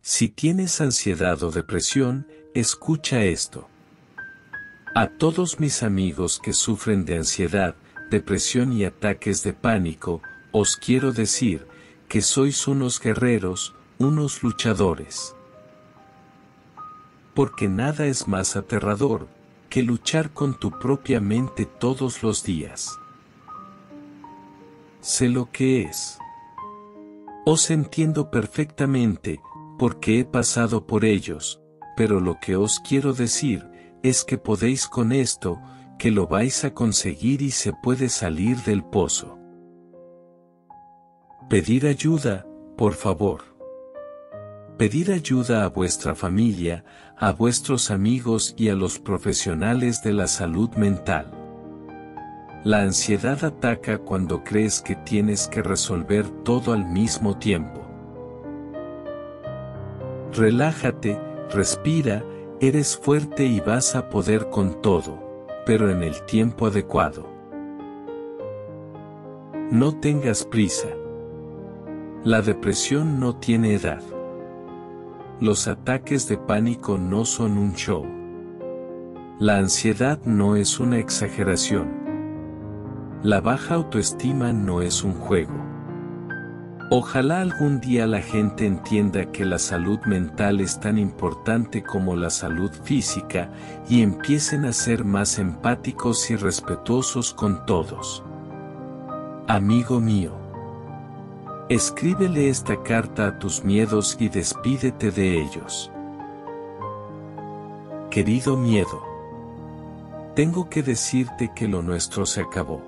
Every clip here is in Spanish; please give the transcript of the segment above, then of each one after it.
Si tienes ansiedad o depresión, escucha esto. A todos mis amigos que sufren de ansiedad, depresión y ataques de pánico, os quiero decir, que sois unos guerreros, unos luchadores. Porque nada es más aterrador, que luchar con tu propia mente todos los días. Sé lo que es. Os entiendo perfectamente, porque he pasado por ellos, pero lo que os quiero decir, es que podéis con esto, que lo vais a conseguir y se puede salir del pozo. Pedir ayuda, por favor. Pedir ayuda a vuestra familia, a vuestros amigos y a los profesionales de la salud mental. La ansiedad ataca cuando crees que tienes que resolver todo al mismo tiempo. Relájate, respira, eres fuerte y vas a poder con todo, pero en el tiempo adecuado. No tengas prisa. La depresión no tiene edad. Los ataques de pánico no son un show. La ansiedad no es una exageración. La baja autoestima no es un juego. Ojalá algún día la gente entienda que la salud mental es tan importante como la salud física y empiecen a ser más empáticos y respetuosos con todos. Amigo mío, escríbele esta carta a tus miedos y despídete de ellos. Querido miedo, tengo que decirte que lo nuestro se acabó.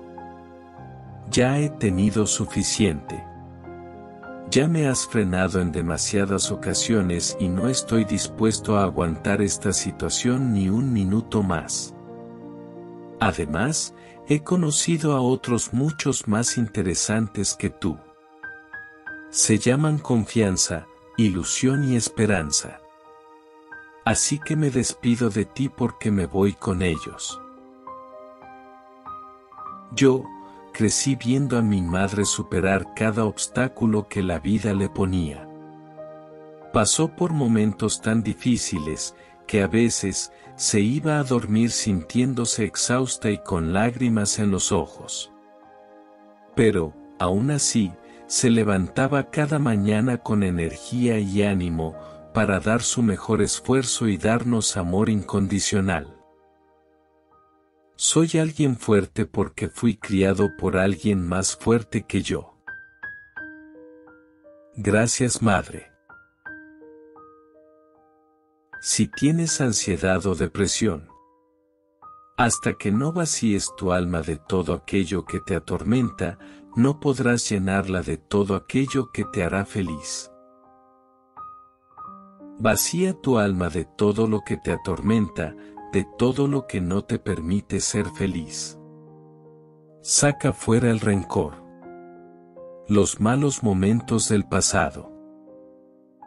Ya he tenido suficiente. Ya me has frenado en demasiadas ocasiones y no estoy dispuesto a aguantar esta situación ni un minuto más. Además, he conocido a otros muchos más interesantes que tú. Se llaman confianza, ilusión y esperanza. Así que me despido de ti porque me voy con ellos. Yo, crecí viendo a mi madre superar cada obstáculo que la vida le ponía. Pasó por momentos tan difíciles, que a veces, se iba a dormir sintiéndose exhausta y con lágrimas en los ojos. Pero, aún así, se levantaba cada mañana con energía y ánimo, para dar su mejor esfuerzo y darnos amor incondicional. Soy alguien fuerte porque fui criado por alguien más fuerte que yo. Gracias, madre. Si tienes ansiedad o depresión, hasta que no vacíes tu alma de todo aquello que te atormenta, no podrás llenarla de todo aquello que te hará feliz. Vacía tu alma de todo lo que te atormenta, de todo lo que no te permite ser feliz. Saca fuera el rencor, los malos momentos del pasado,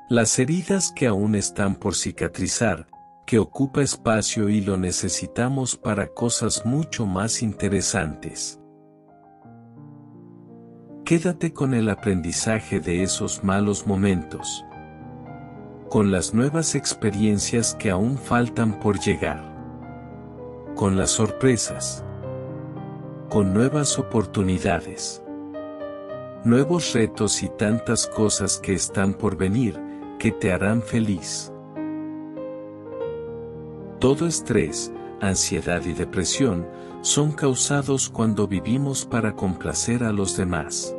las heridas que aún están por cicatrizar, que ocupa espacio y lo necesitamos para cosas mucho más interesantes. Quédate con el aprendizaje de esos malos momentos, con las nuevas experiencias que aún faltan por llegar, con las sorpresas, con nuevas oportunidades, nuevos retos y tantas cosas que están por venir, que te harán feliz. Todo estrés, ansiedad y depresión son causados cuando vivimos para complacer a los demás.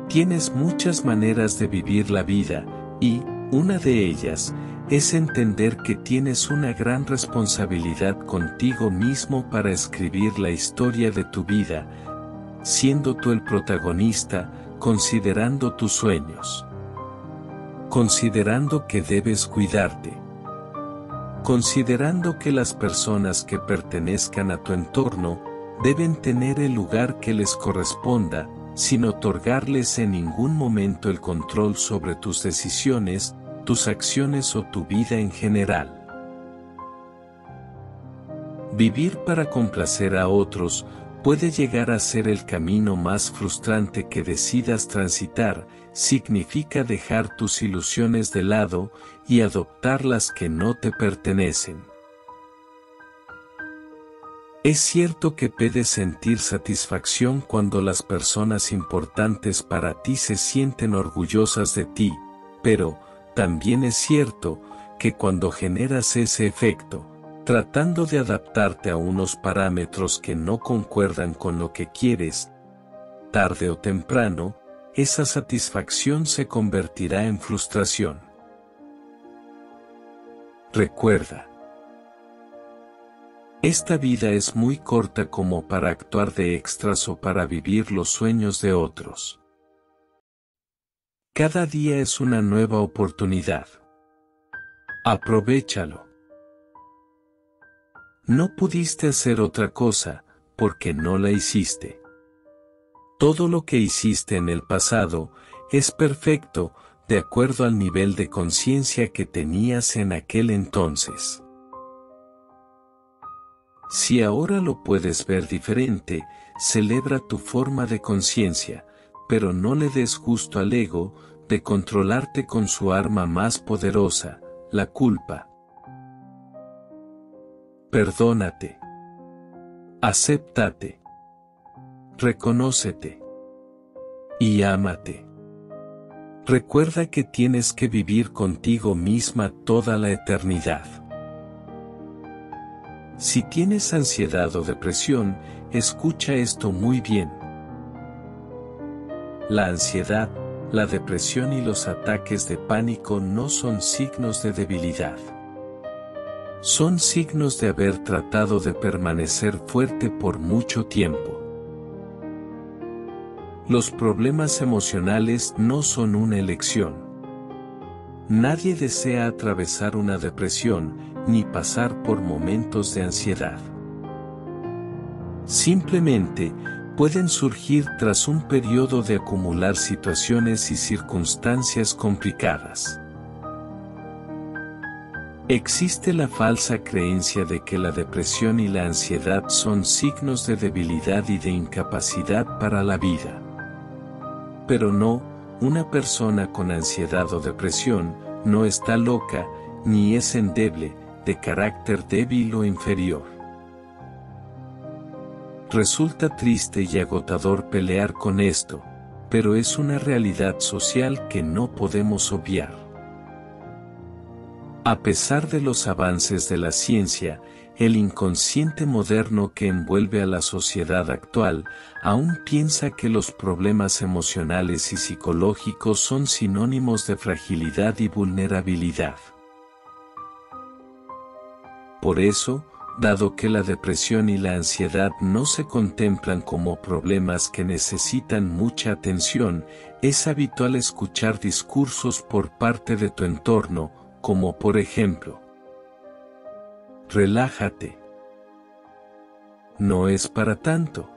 Tienes muchas maneras de vivir la vida, y, una de ellas, es entender que tienes una gran responsabilidad contigo mismo para escribir la historia de tu vida, siendo tú el protagonista, considerando tus sueños, considerando que debes cuidarte, considerando que las personas que pertenezcan a tu entorno, deben tener el lugar que les corresponda, sin otorgarles en ningún momento el control sobre tus decisiones, tus acciones o tu vida en general. Vivir para complacer a otros, puede llegar a ser el camino más frustrante que decidas transitar. Significa dejar tus ilusiones de lado y adoptar las que no te pertenecen. Es cierto que puedes sentir satisfacción cuando las personas importantes para ti se sienten orgullosas de ti, pero también es cierto que cuando generas ese efecto, tratando de adaptarte a unos parámetros que no concuerdan con lo que quieres, tarde o temprano, esa satisfacción se convertirá en frustración. Recuerda, esta vida es muy corta como para actuar de extras o para vivir los sueños de otros. Cada día es una nueva oportunidad. Aprovéchalo. No pudiste hacer otra cosa, porque no la hiciste. Todo lo que hiciste en el pasado es perfecto, de acuerdo al nivel de conciencia que tenías en aquel entonces. Si ahora lo puedes ver diferente, celebra tu forma de conciencia, pero no le des gusto al ego de controlarte con su arma más poderosa, la culpa. Perdónate. Acéptate. Reconócete. Y ámate. Recuerda que tienes que vivir contigo misma toda la eternidad. Si tienes ansiedad o depresión, escucha esto muy bien. La ansiedad, la depresión y los ataques de pánico no son signos de debilidad. Son signos de haber tratado de permanecer fuerte por mucho tiempo. Los problemas emocionales no son una elección. Nadie desea atravesar una depresión, ni pasar por momentos de ansiedad. Simplemente, pueden surgir tras un periodo de acumular situaciones y circunstancias complicadas. Existe la falsa creencia de que la depresión y la ansiedad son signos de debilidad y de incapacidad para la vida. Pero no, una persona con ansiedad o depresión no está loca, ni es endeble, de carácter débil o inferior. Resulta triste y agotador pelear con esto, pero es una realidad social que no podemos obviar. A pesar de los avances de la ciencia, el inconsciente moderno que envuelve a la sociedad actual, aún piensa que los problemas emocionales y psicológicos son sinónimos de fragilidad y vulnerabilidad. Por eso, dado que la depresión y la ansiedad no se contemplan como problemas que necesitan mucha atención, es habitual escuchar discursos por parte de tu entorno, como por ejemplo: relájate. No es para tanto.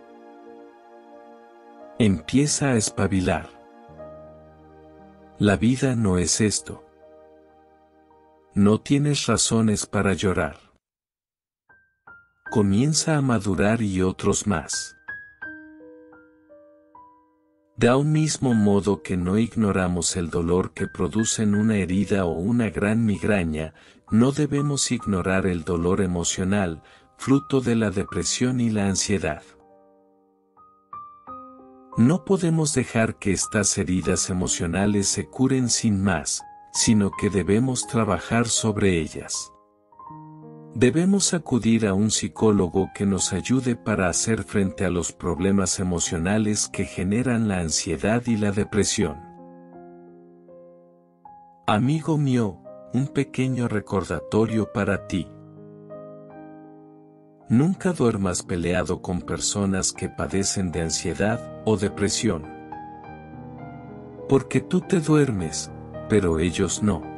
Empieza a espabilar. La vida no es esto. No tienes razones para llorar. Comienza a madurar y otros más. De un mismo modo que no ignoramos el dolor que producen una herida o una gran migraña, no debemos ignorar el dolor emocional, fruto de la depresión y la ansiedad. No podemos dejar que estas heridas emocionales se curen sin más, sino que debemos trabajar sobre ellas. Debemos acudir a un psicólogo que nos ayude para hacer frente a los problemas emocionales que generan la ansiedad y la depresión. Amigo mío, un pequeño recordatorio para ti. Nunca duermas peleado con personas que padecen de ansiedad o depresión. Porque tú te duermes, pero ellos no.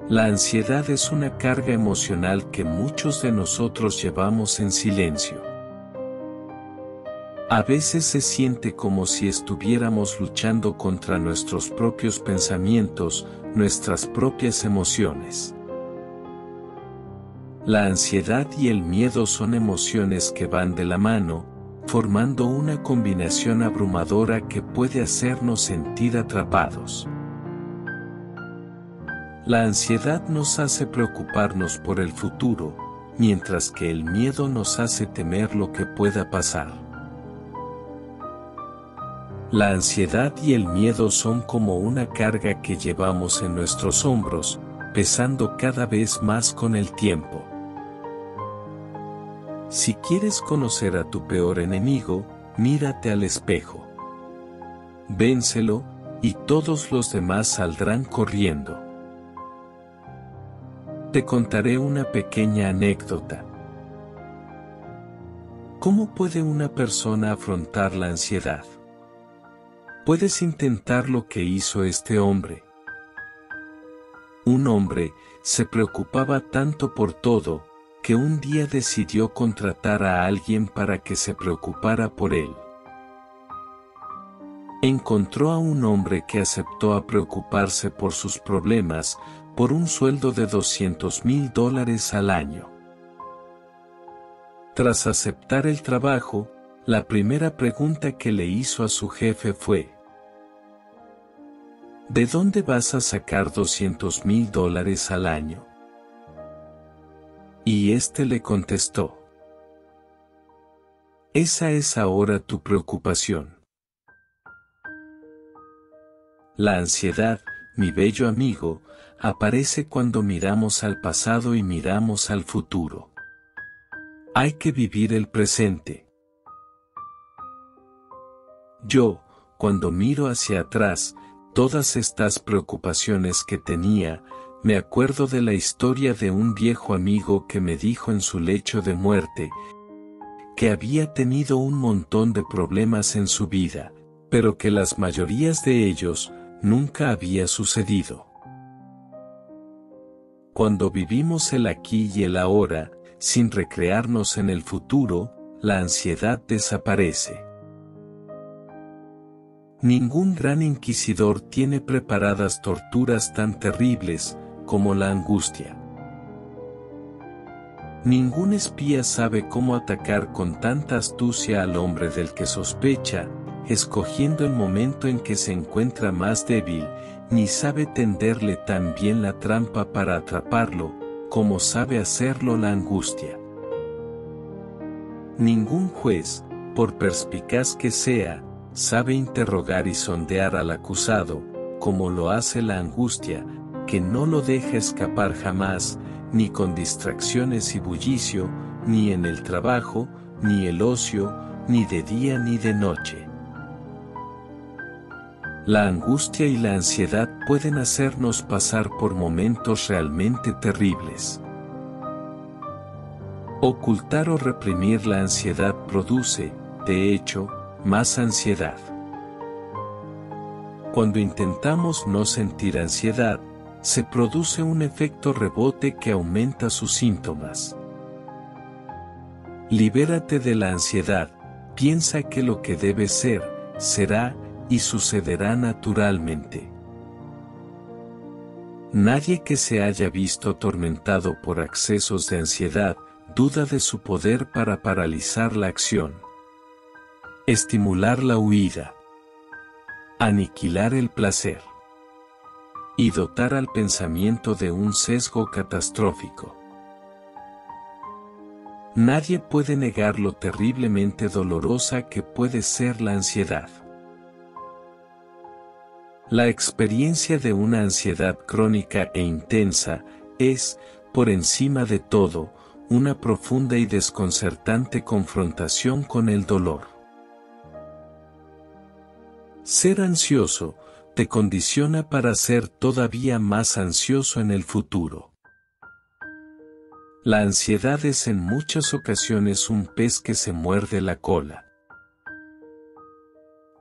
La ansiedad es una carga emocional que muchos de nosotros llevamos en silencio. A veces se siente como si estuviéramos luchando contra nuestros propios pensamientos, nuestras propias emociones. La ansiedad y el miedo son emociones que van de la mano, formando una combinación abrumadora que puede hacernos sentir atrapados. La ansiedad nos hace preocuparnos por el futuro, mientras que el miedo nos hace temer lo que pueda pasar. La ansiedad y el miedo son como una carga que llevamos en nuestros hombros, pesando cada vez más con el tiempo. Si quieres conocer a tu peor enemigo, mírate al espejo. Vénselo, y todos los demás saldrán corriendo. Te contaré una pequeña anécdota. ¿Cómo puede una persona afrontar la ansiedad? Puedes intentar lo que hizo este hombre. Un hombre se preocupaba tanto por todo, que un día decidió contratar a alguien para que se preocupara por él. Encontró a un hombre que aceptó a preocuparse por sus problemas, por un sueldo de $200,000 al año. Tras aceptar el trabajo, la primera pregunta que le hizo a su jefe fue: ¿de dónde vas a sacar $200,000 al año? Y éste le contestó: esa es ahora tu preocupación. La ansiedad, mi bello amigo, aparece cuando miramos al pasado y miramos al futuro. Hay que vivir el presente. Yo, cuando miro hacia atrás, todas estas preocupaciones que tenía, me acuerdo de la historia de un viejo amigo que me dijo en su lecho de muerte que había tenido un montón de problemas en su vida, pero que las mayorías de ellos nunca había sucedido. Cuando vivimos el aquí y el ahora, sin recrearnos en el futuro, la ansiedad desaparece. Ningún gran inquisidor tiene preparadas torturas tan terribles como la angustia. Ningún espía sabe cómo atacar con tanta astucia al hombre del que sospecha, escogiendo el momento en que se encuentra más débil, ni sabe tenderle tan bien la trampa para atraparlo, como sabe hacerlo la angustia. Ningún juez, por perspicaz que sea, sabe interrogar y sondear al acusado, como lo hace la angustia, que no lo deja escapar jamás, ni con distracciones y bullicio, ni en el trabajo, ni el ocio, ni de día ni de noche. La angustia y la ansiedad pueden hacernos pasar por momentos realmente terribles. Ocultar o reprimir la ansiedad produce, de hecho, más ansiedad. Cuando intentamos no sentir ansiedad, se produce un efecto rebote que aumenta sus síntomas. Libérate de la ansiedad, piensa que lo que debe ser, será, y sucederá naturalmente. Nadie que se haya visto atormentado por accesos de ansiedad, duda de su poder para paralizar la acción, estimular la huida, aniquilar el placer y dotar al pensamiento de un sesgo catastrófico. Nadie puede negar lo terriblemente dolorosa que puede ser la ansiedad. La experiencia de una ansiedad crónica e intensa es, por encima de todo, una profunda y desconcertante confrontación con el dolor. Ser ansioso te condiciona para ser todavía más ansioso en el futuro. La ansiedad es en muchas ocasiones un pez que se muerde la cola.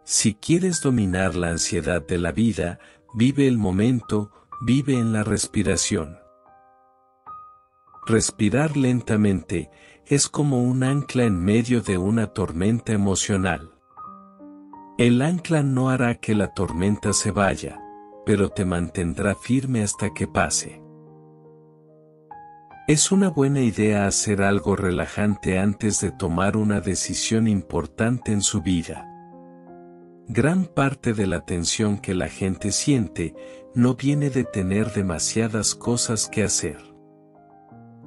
Si quieres dominar la ansiedad de la vida, vive el momento, vive en la respiración. Respirar lentamente es como un ancla en medio de una tormenta emocional. El ancla no hará que la tormenta se vaya, pero te mantendrá firme hasta que pase. Es una buena idea hacer algo relajante antes de tomar una decisión importante en su vida. Gran parte de la tensión que la gente siente no viene de tener demasiadas cosas que hacer.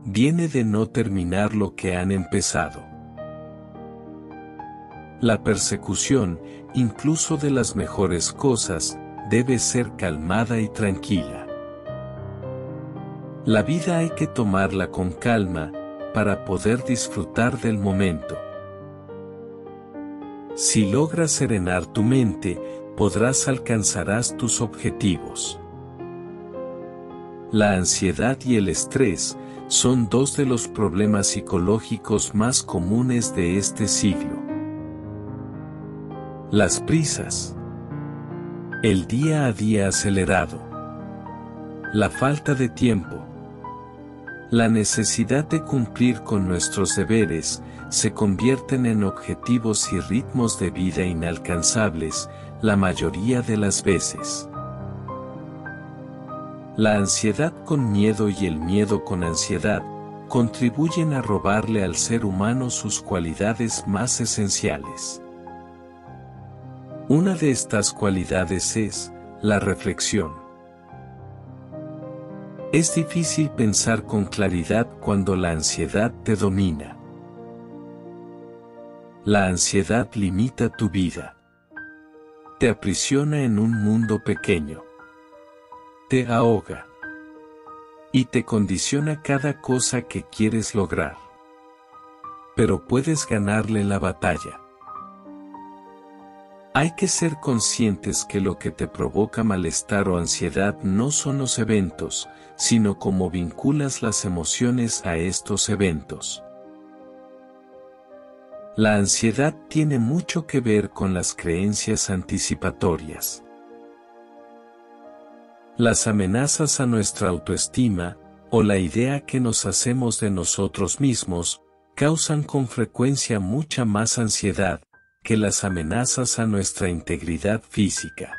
Viene de no terminar lo que han empezado. La persecución, incluso de las mejores cosas, debe ser calmada y tranquila. La vida hay que tomarla con calma, para poder disfrutar del momento. Si logras serenar tu mente, alcanzarás tus objetivos. La ansiedad y el estrés son dos de los problemas psicológicos más comunes de este siglo. Las prisas. El día a día acelerado. La falta de tiempo. La necesidad de cumplir con nuestros deberes se convierten en objetivos y ritmos de vida inalcanzables, la mayoría de las veces. La ansiedad con miedo y el miedo con ansiedad contribuyen a robarle al ser humano sus cualidades más esenciales. Una de estas cualidades es la reflexión. Es difícil pensar con claridad cuando la ansiedad te domina. La ansiedad limita tu vida. Te aprisiona en un mundo pequeño. Te ahoga. Y te condiciona cada cosa que quieres lograr. Pero puedes ganarle la batalla. Hay que ser conscientes que lo que te provoca malestar o ansiedad no son los eventos, sino cómo vinculas las emociones a estos eventos. La ansiedad tiene mucho que ver con las creencias anticipatorias. Las amenazas a nuestra autoestima, o la idea que nos hacemos de nosotros mismos, causan con frecuencia mucha más ansiedad que las amenazas a nuestra integridad física.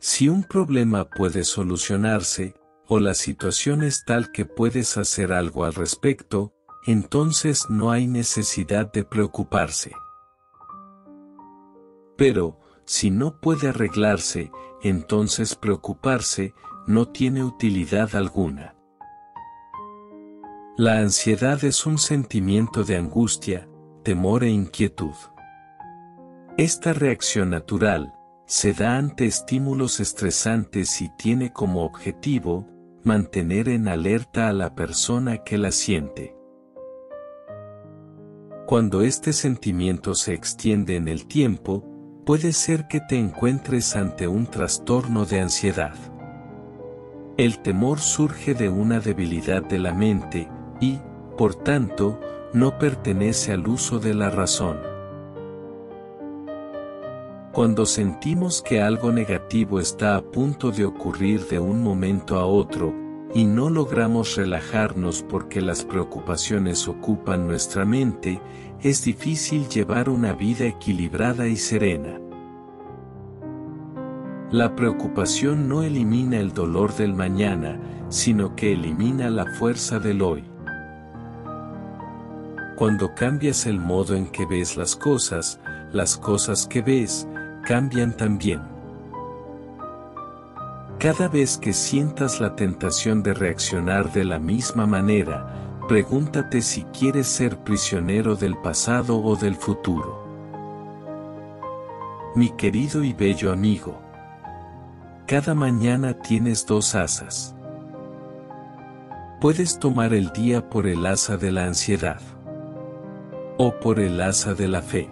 Si un problema puede solucionarse, o la situación es tal que puedes hacer algo al respecto, entonces no hay necesidad de preocuparse. Pero, si no puede arreglarse, entonces preocuparse no tiene utilidad alguna. La ansiedad es un sentimiento de angustia, temor e inquietud. Esta reacción natural se da ante estímulos estresantes y tiene como objetivo mantener en alerta a la persona que la siente. Cuando este sentimiento se extiende en el tiempo, puede ser que te encuentres ante un trastorno de ansiedad. El temor surge de una debilidad de la mente y, por tanto, no pertenece al uso de la razón. Cuando sentimos que algo negativo está a punto de ocurrir de un momento a otro, y no logramos relajarnos porque las preocupaciones ocupan nuestra mente, es difícil llevar una vida equilibrada y serena. La preocupación no elimina el dolor del mañana, sino que elimina la fuerza del hoy. Cuando cambias el modo en que ves las cosas que ves, cambian también. Cada vez que sientas la tentación de reaccionar de la misma manera, pregúntate si quieres ser prisionero del pasado o del futuro. Mi querido y bello amigo, cada mañana tienes dos asas. Puedes tomar el día por el asa de la ansiedad o por el asa de la fe.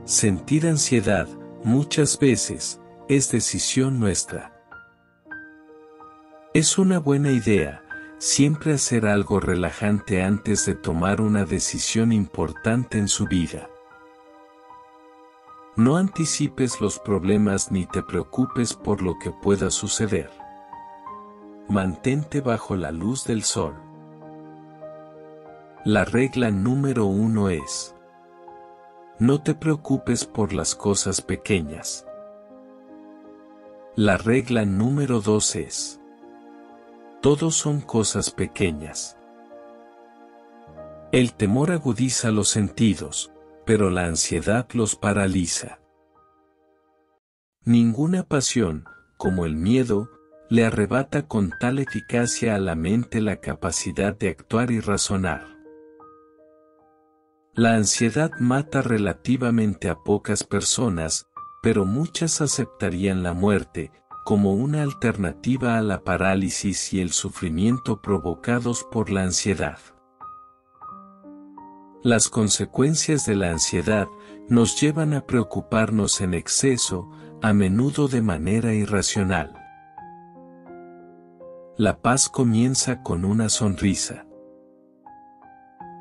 Sentir ansiedad, muchas veces, es decisión nuestra. Es una buena idea, siempre hacer algo relajante antes de tomar una decisión importante en su vida. No anticipes los problemas ni te preocupes por lo que pueda suceder. Mantente bajo la luz del sol. La regla número 1 es: no te preocupes por las cosas pequeñas. La regla número 2 es: Todos son cosas pequeñas. El temor agudiza los sentidos, pero la ansiedad los paraliza. Ninguna pasión, como el miedo, le arrebata con tal eficacia a la mente la capacidad de actuar y razonar. La ansiedad mata relativamente a pocas personas, pero muchas aceptarían la muerte, como una alternativa a la parálisis y el sufrimiento provocados por la ansiedad. Las consecuencias de la ansiedad nos llevan a preocuparnos en exceso, a menudo de manera irracional. La paz comienza con una sonrisa.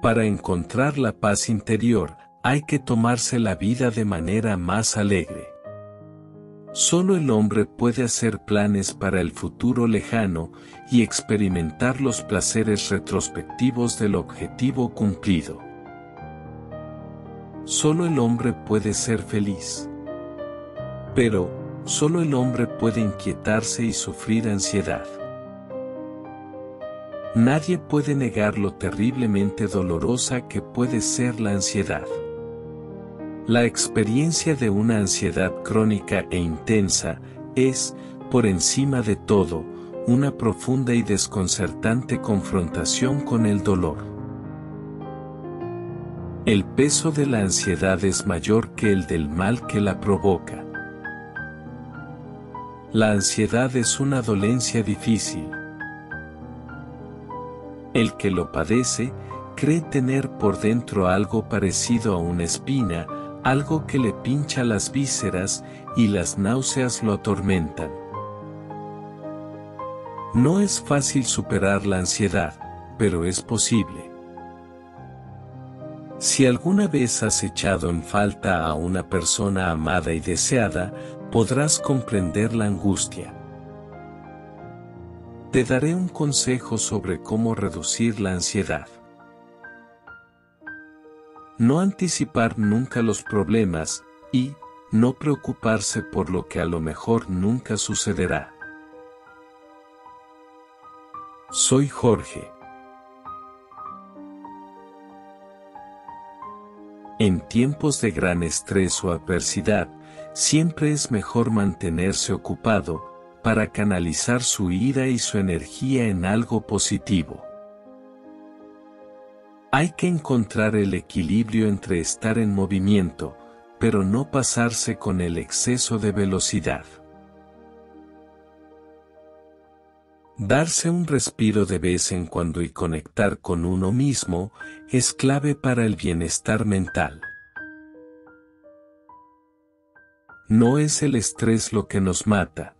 Para encontrar la paz interior, hay que tomarse la vida de manera más alegre. Solo el hombre puede hacer planes para el futuro lejano y experimentar los placeres retrospectivos del objetivo cumplido. Solo el hombre puede ser feliz. Pero, solo el hombre puede inquietarse y sufrir ansiedad. Nadie puede negar lo terriblemente dolorosa que puede ser la ansiedad. La experiencia de una ansiedad crónica e intensa es, por encima de todo, una profunda y desconcertante confrontación con el dolor. El peso de la ansiedad es mayor que el del mal que la provoca. La ansiedad es una dolencia difícil. El que lo padece, cree tener por dentro algo parecido a una espina, algo que le pincha las vísceras, y las náuseas lo atormentan. No es fácil superar la ansiedad, pero es posible. Si alguna vez has echado en falta a una persona amada y deseada, podrás comprender la angustia. Te daré un consejo sobre cómo reducir la ansiedad. No anticipar nunca los problemas, y no preocuparse por lo que a lo mejor nunca sucederá. Soy Jorge. En tiempos de gran estrés o adversidad, siempre es mejor mantenerse ocupado, para canalizar su ira y su energía en algo positivo. Hay que encontrar el equilibrio entre estar en movimiento, pero no pasarse con el exceso de velocidad. Darse un respiro de vez en cuando y conectar con uno mismo es clave para el bienestar mental. No es el estrés lo que nos mata,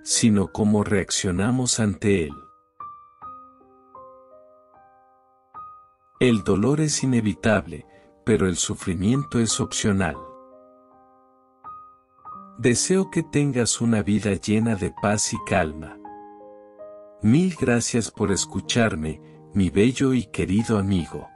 sino cómo reaccionamos ante él. El dolor es inevitable, pero el sufrimiento es opcional. Deseo que tengas una vida llena de paz y calma. Mil gracias por escucharme, mi bello y querido amigo.